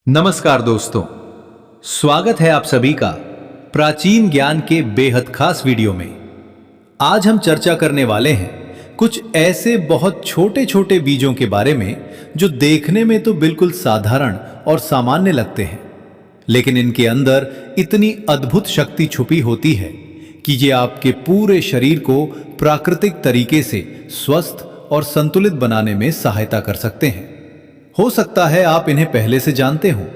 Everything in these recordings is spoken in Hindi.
नमस्कार दोस्तों, स्वागत है आप सभी का प्राचीन ज्ञान के बेहद खास वीडियो में। आज हम चर्चा करने वाले हैं कुछ ऐसे बहुत छोटे छोटे बीजों के बारे में जो देखने में तो बिल्कुल साधारण और सामान्य लगते हैं, लेकिन इनके अंदर इतनी अद्भुत शक्ति छुपी होती है कि ये आपके पूरे शरीर को प्राकृतिक तरीके से स्वस्थ और संतुलित बनाने में सहायता कर सकते हैं। हो सकता है आप इन्हें पहले से जानते हो।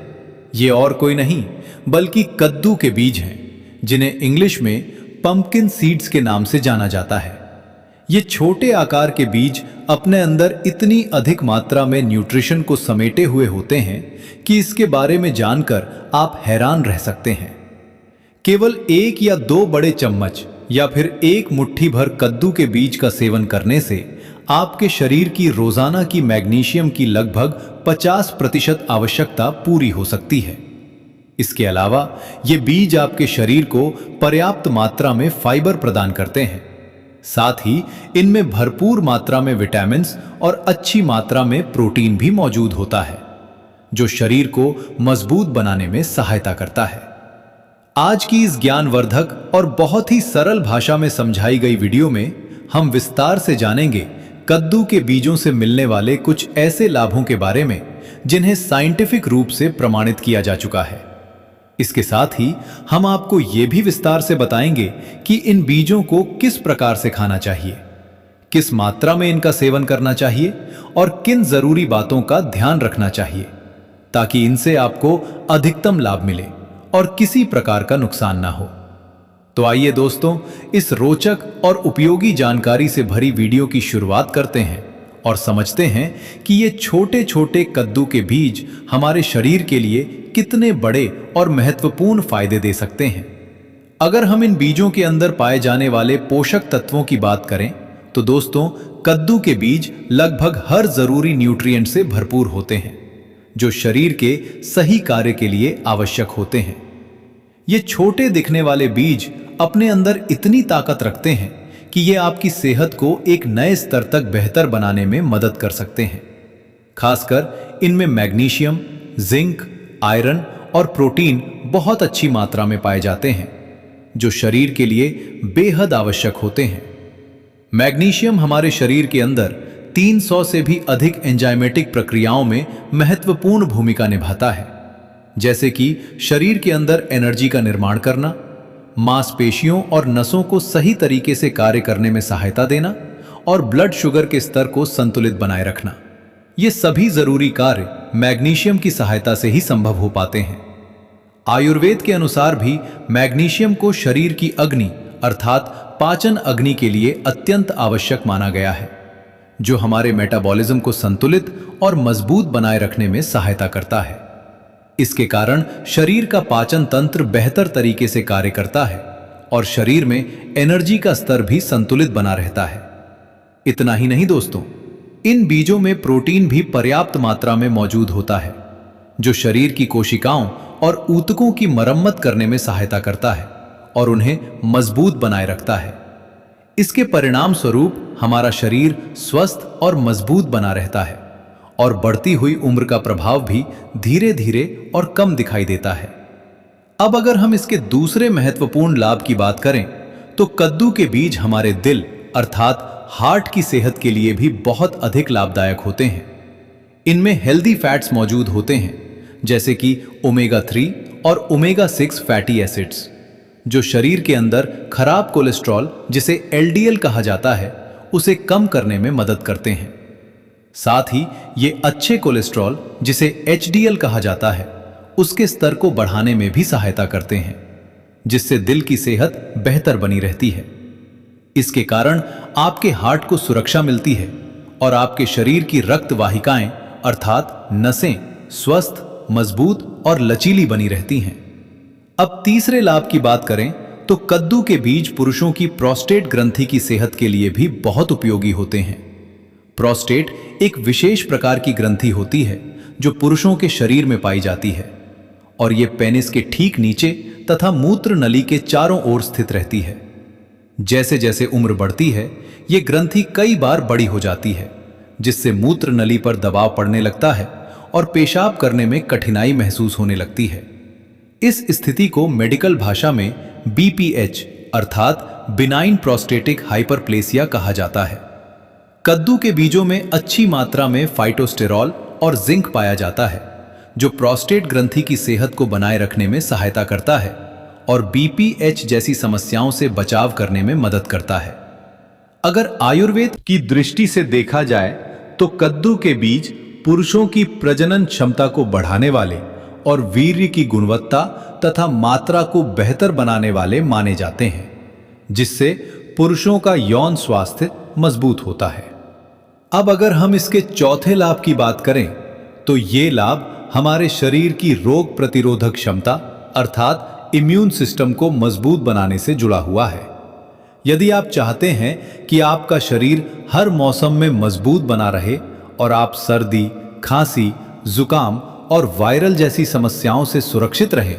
ये और कोई नहीं बल्कि कद्दू के बीज हैं, जिन्हें इंग्लिश में पंपकिन सीड्स के नाम से जाना जाता है। ये छोटे आकार के बीज अपने अंदर इतनी अधिक मात्रा में न्यूट्रिशन को समेटे हुए होते हैं कि इसके बारे में जानकर आप हैरान रह सकते हैं। केवल 1 या 2 बड़े चम्मच या फिर 1 मुट्ठी भर कद्दू के बीज का सेवन करने से आपके शरीर की रोजाना की मैग्नीशियम की लगभग 50% आवश्यकता पूरी हो सकती है। इसके अलावा ये बीज आपके शरीर को पर्याप्त मात्रा में फाइबर प्रदान करते हैं। साथ ही इनमें भरपूर मात्रा में विटामिन्स और अच्छी मात्रा में प्रोटीन भी मौजूद होता है, जो शरीर को मजबूत बनाने में सहायता करता है। आज की इस ज्ञानवर्धक और बहुत ही सरल भाषा में समझाई गई वीडियो में हम विस्तार से जानेंगे कद्दू के बीजों से मिलने वाले कुछ ऐसे लाभों के बारे में जिन्हें साइंटिफिक रूप से प्रमाणित किया जा चुका है। इसके साथ ही हम आपको यह भी विस्तार से बताएंगे कि इन बीजों को किस प्रकार से खाना चाहिए, किस मात्रा में इनका सेवन करना चाहिए और किन जरूरी बातों का ध्यान रखना चाहिए ताकि इनसे आपको अधिकतम लाभ मिले और किसी प्रकार का नुकसान ना हो। तो आइए दोस्तों, इस रोचक और उपयोगी जानकारी से भरी वीडियो की शुरुआत करते हैं और समझते हैं कि ये छोटे छोटे कद्दू के बीज हमारे शरीर के लिए कितने बड़े और महत्वपूर्ण फायदे दे सकते हैं। अगर हम इन बीजों के अंदर पाए जाने वाले पोषक तत्वों की बात करें तो दोस्तों, कद्दू के बीज लगभग हर जरूरी न्यूट्रिएंट से भरपूर होते हैं जो शरीर के सही कार्य के लिए आवश्यक होते हैं। ये छोटे दिखने वाले बीज अपने अंदर इतनी ताकत रखते हैं कि ये आपकी सेहत को एक नए स्तर तक बेहतर बनाने में मदद कर सकते हैं। खासकर इनमें मैग्नीशियम, जिंक, आयरन और प्रोटीन बहुत अच्छी मात्रा में पाए जाते हैं, जो शरीर के लिए बेहद आवश्यक होते हैं। मैग्नीशियम हमारे शरीर के अंदर 300 से भी अधिक एंजाइमेटिक प्रक्रियाओं में महत्वपूर्ण भूमिका निभाता है, जैसे कि शरीर के अंदर एनर्जी का निर्माण करना, मांसपेशियों और नसों को सही तरीके से कार्य करने में सहायता देना और ब्लड शुगर के स्तर को संतुलित बनाए रखना। ये सभी जरूरी कार्य मैग्नीशियम की सहायता से ही संभव हो पाते हैं। आयुर्वेद के अनुसार भी मैग्नीशियम को शरीर की अग्नि अर्थात पाचन अग्नि के लिए अत्यंत आवश्यक माना गया है, जो हमारे मेटाबॉलिज्म को संतुलित और मजबूत बनाए रखने में सहायता करता है। इसके कारण शरीर का पाचन तंत्र बेहतर तरीके से कार्य करता है और शरीर में एनर्जी का स्तर भी संतुलित बना रहता है। इतना ही नहीं दोस्तों, इन बीजों में प्रोटीन भी पर्याप्त मात्रा में मौजूद होता है, जो शरीर की कोशिकाओं और ऊतकों की मरम्मत करने में सहायता करता है और उन्हें मजबूत बनाए रखता है। इसके परिणाम स्वरूप हमारा शरीर स्वस्थ और मजबूत बना रहता है और बढ़ती हुई उम्र का प्रभाव भी धीरे धीरे और कम दिखाई देता है। अब अगर हम इसके दूसरे महत्वपूर्ण लाभ की बात करें तो कद्दू के बीज हमारे दिल अर्थात हार्ट की सेहत के लिए भी बहुत अधिक लाभदायक होते हैं। इनमें हेल्दी फैट्स मौजूद होते हैं, जैसे कि ओमेगा 3 और ओमेगा 6 फैटी एसिड्स, जो शरीर के अंदर खराब कोलेस्ट्रॉल, जिसे LDL कहा जाता है, उसे कम करने में मदद करते हैं। साथ ही ये अच्छे कोलेस्ट्रॉल, जिसे HDL कहा जाता है, उसके स्तर को बढ़ाने में भी सहायता करते हैं, जिससे दिल की सेहत बेहतर बनी रहती है। इसके कारण आपके हार्ट को सुरक्षा मिलती है और आपके शरीर की रक्त वाहिकाएं अर्थात नसें स्वस्थ, मजबूत और लचीली बनी रहती हैं। अब तीसरे लाभ की बात करें तो कद्दू के बीज पुरुषों की प्रोस्टेट ग्रंथि की सेहत के लिए भी बहुत उपयोगी होते हैं। प्रोस्टेट एक विशेष प्रकार की ग्रंथि होती है जो पुरुषों के शरीर में पाई जाती है और यह पेनिस के ठीक नीचे तथा मूत्र नली के चारों ओर स्थित रहती है। जैसे जैसे उम्र बढ़ती है, यह ग्रंथि कई बार बड़ी हो जाती है, जिससे मूत्र नली पर दबाव पड़ने लगता है और पेशाब करने में कठिनाई महसूस होने लगती है। इस स्थिति को मेडिकल भाषा में BPH अर्थात बिनाइन प्रोस्टेटिक हाइपरप्लेसिया कहा जाता है। कद्दू के बीजों में अच्छी मात्रा में फाइटोस्टेरॉल और जिंक पाया जाता है, जो प्रोस्टेट ग्रंथि की सेहत को बनाए रखने में सहायता करता है और BPH जैसी समस्याओं से बचाव करने में मदद करता है। अगर आयुर्वेद की दृष्टि से देखा जाए तो कद्दू के बीज पुरुषों की प्रजनन क्षमता को बढ़ाने वाले और वीर्य की गुणवत्ता तथा मात्रा को बेहतर बनाने वाले माने जाते हैं, जिससे पुरुषों का यौन स्वास्थ्य मजबूत होता है। अब अगर हम इसके चौथे लाभ की बात करें तो ये लाभ हमारे शरीर की रोग प्रतिरोधक क्षमता अर्थात इम्यून सिस्टम को मजबूत बनाने से जुड़ा हुआ है। यदि आप चाहते हैं कि आपका शरीर हर मौसम में मजबूत बना रहे और आप सर्दी, खांसी, जुकाम और वायरल जैसी समस्याओं से सुरक्षित रहें,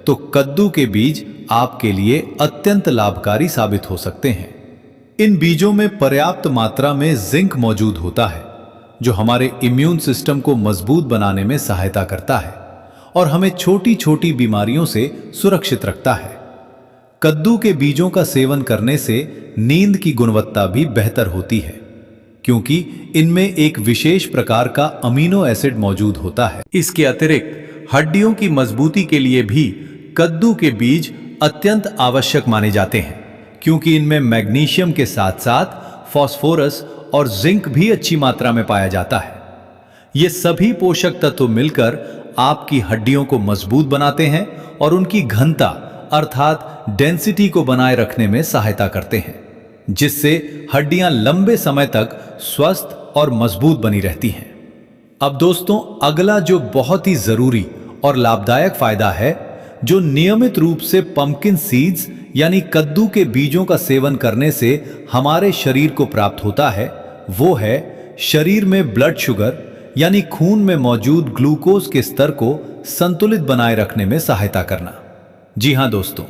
तो कद्दू के बीज आपके लिए अत्यंत लाभकारी साबित हो सकते हैं। इन बीजों में पर्याप्त मात्रा में जिंक मौजूद होता है, जो हमारे इम्यून सिस्टम को मजबूत बनाने में सहायता करता है और हमें छोटी छोटी बीमारियों से सुरक्षित रखता है। कद्दू के बीजों का सेवन करने से नींद की गुणवत्ता भी बेहतर होती है, क्योंकि इनमें एक विशेष प्रकार का अमीनो एसिड मौजूद होता है। इसके अतिरिक्त हड्डियों की मजबूती के लिए भी कद्दू के बीज अत्यंत आवश्यक माने जाते हैं, क्योंकि इनमें मैग्नीशियम के साथ साथ फास्फोरस और जिंक भी अच्छी मात्रा में पाया जाता है। ये सभी पोषक तत्व मिलकर आपकी हड्डियों को मजबूत बनाते हैं और उनकी घनता अर्थात डेंसिटी को बनाए रखने में सहायता करते हैं, जिससे हड्डियां लंबे समय तक स्वस्थ और मजबूत बनी रहती हैं। अब दोस्तों, अगला जो बहुत ही जरूरी और लाभदायक फायदा है, जो नियमित रूप से पंपकिन सीड्स यानी कद्दू के बीजों का सेवन करने से हमारे शरीर को प्राप्त होता है, वो है शरीर में ब्लड शुगर यानी खून में मौजूद ग्लूकोज के स्तर को संतुलित बनाए रखने में सहायता करना। जी हां दोस्तों,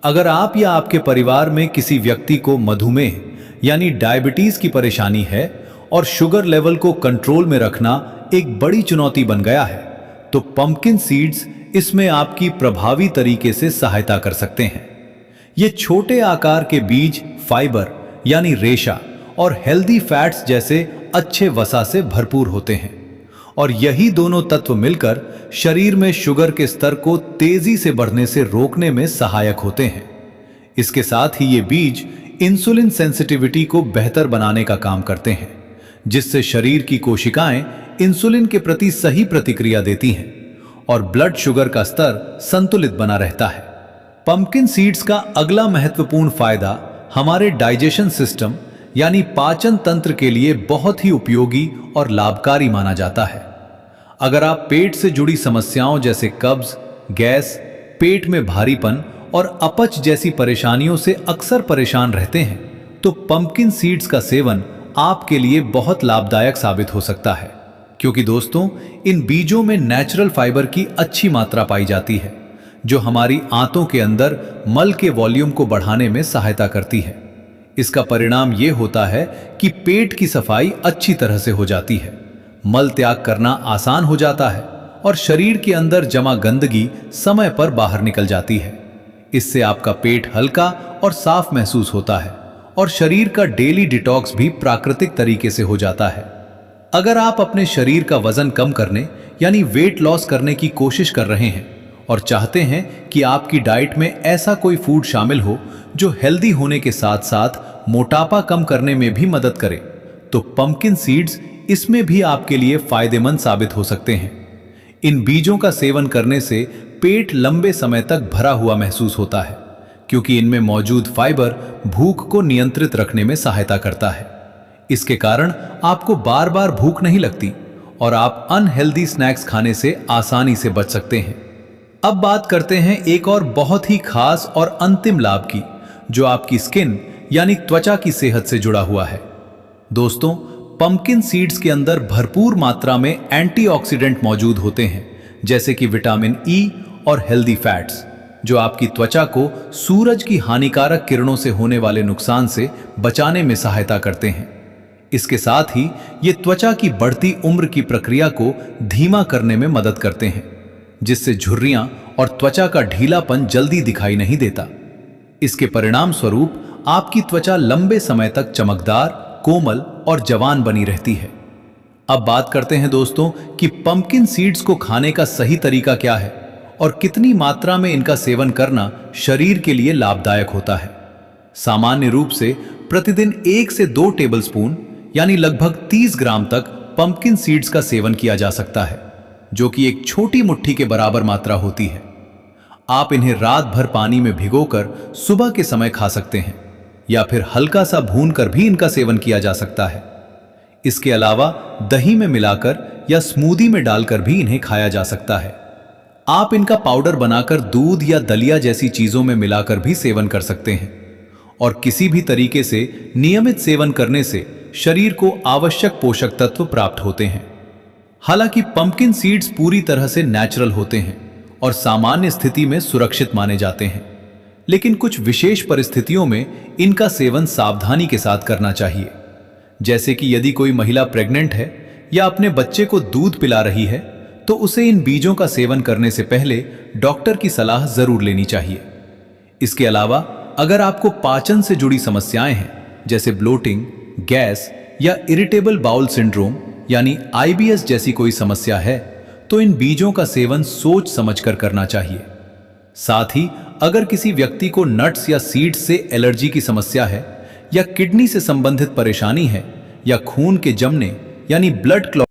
अगर आप या आपके परिवार में किसी व्यक्ति को मधुमेह यानी डायबिटीज की परेशानी है और शुगर लेवल को कंट्रोल में रखना एक बड़ी चुनौती बन गया है, तो पंपकिन सीड्स इसमें आपकी प्रभावी तरीके से सहायता कर सकते हैं। ये छोटे आकार के बीज फाइबर यानी रेशा और हेल्दी फैट्स जैसे अच्छे वसा से भरपूर होते हैं और यही दोनों तत्व मिलकर शरीर में शुगर के स्तर को तेजी से बढ़ने से रोकने में सहायक होते हैं। इसके साथ ही ये बीज इंसुलिन सेंसिटिविटी को बेहतर बनाने का काम करते हैं, जिससे शरीर की कोशिकाएं इंसुलिन के प्रति सही प्रतिक्रिया देती हैं और ब्लड शुगर का स्तर संतुलित बना रहता है। पंपकिन सीड्स का अगला महत्वपूर्ण फायदा हमारे डाइजेशन सिस्टम यानी पाचन तंत्र के लिए बहुत ही उपयोगी और लाभकारी माना जाता है। अगर आप पेट से जुड़ी समस्याओं जैसे कब्ज, गैस, पेट में भारीपन और अपच जैसी परेशानियों से अक्सर परेशान रहते हैं, तो पंपकिन सीड्स का सेवन आपके लिए बहुत लाभदायक साबित हो सकता है, क्योंकि दोस्तों, इन बीजों में नेचुरल फाइबर की अच्छी मात्रा पाई जाती है, जो हमारी आंतों के अंदर मल के वॉल्यूम को बढ़ाने में सहायता करती है। इसका परिणाम यह होता है कि पेट की सफाई अच्छी तरह से हो जाती है, मल त्याग करना आसान हो जाता है और शरीर के अंदर जमा गंदगी समय पर बाहर निकल जाती है। इससे आपका पेट हल्का और साफ महसूस होता है और शरीर का डेली डिटॉक्स भी प्राकृतिक तरीके से हो जाता है। अगर आप अपने शरीर का वजन कम करने यानी वेट लॉस करने की कोशिश कर रहे हैं और चाहते हैं कि आपकी डाइट में ऐसा कोई फूड शामिल हो जो हेल्दी होने के साथ साथ मोटापा कम करने में भी मदद करे, तो पंपकिन सीड्स इसमें भी आपके लिए फायदेमंद साबित हो सकते हैं। इन बीजों का सेवन करने से पेट लंबे समय तक भरा हुआ महसूस होता है, क्योंकि इनमें मौजूद फाइबर भूख को नियंत्रित रखने में सहायता करता है। इसके कारण आपको बार बार भूख नहीं लगती और आप अनहेल्दी स्नैक्स खाने से आसानी से बच सकते हैं। अब बात करते हैं एक और बहुत ही खास और अंतिम लाभ की, जो आपकी स्किन यानी त्वचा की सेहत से जुड़ा हुआ है। दोस्तों, पंपकिन सीड्स के अंदर भरपूर मात्रा में एंटीऑक्सीडेंट मौजूद होते हैं, जैसे कि विटामिन ई और हेल्दी फैट्स, जो आपकी त्वचा को सूरज की हानिकारक किरणों से होने वाले नुकसान से बचाने में सहायता करते हैं। इसके साथ ही ये त्वचा की बढ़ती उम्र की प्रक्रिया को धीमा करने में मदद करते हैं, जिससे झुर्रियां और त्वचा का ढीलापन जल्दी दिखाई नहीं देता। इसके परिणाम स्वरूप आपकी त्वचा लंबे समय तक चमकदार, कोमल और जवान बनी रहती है। अब बात करते हैं दोस्तों कि पंपकिन सीड्स को खाने का सही तरीका क्या है और कितनी मात्रा में इनका सेवन करना शरीर के लिए लाभदायक होता है। सामान्य रूप से प्रतिदिन 1 से 2 टेबलस्पून यानी लगभग 30 ग्राम तक पंपकिन सीड्स का सेवन किया जा सकता है, जो कि एक छोटी मुट्ठी के बराबर मात्रा होती है। आप इन्हें रात भर पानी में भिगोकर सुबह के समय खा सकते हैं या फिर हल्का सा भूनकर भी इनका सेवन किया जा सकता है। इसके अलावा दही में मिलाकर या स्मूदी में डालकर भी इन्हें खाया जा सकता है। आप इनका पाउडर बनाकर दूध या दलिया जैसी चीजों में मिलाकर भी सेवन कर सकते हैं और किसी भी तरीके से नियमित सेवन करने से शरीर को आवश्यक पोषक तत्व प्राप्त होते हैं। हालांकि पंपकिन सीड्स पूरी तरह से नेचुरल होते हैं और सामान्य स्थिति में सुरक्षित माने जाते हैं, लेकिन कुछ विशेष परिस्थितियों में इनका सेवन सावधानी के साथ करना चाहिए। जैसे कि यदि कोई महिला प्रेग्नेंट है या अपने बच्चे को दूध पिला रही है, तो उसे इन बीजों का सेवन करने से पहले डॉक्टर की सलाह जरूर लेनी चाहिए। इसके अलावा अगर आपको पाचन से जुड़ी समस्याएं हैं, जैसे ब्लोटिंग, गैस या इरिटेबल बाउल सिंड्रोम यानी IBS जैसी कोई समस्या है, तो इन बीजों का सेवन सोच समझकर करना चाहिए। साथ ही अगर किसी व्यक्ति को नट्स या सीड्स से एलर्जी की समस्या है या किडनी से संबंधित परेशानी है या खून के जमने यानी ब्लड क्लॉट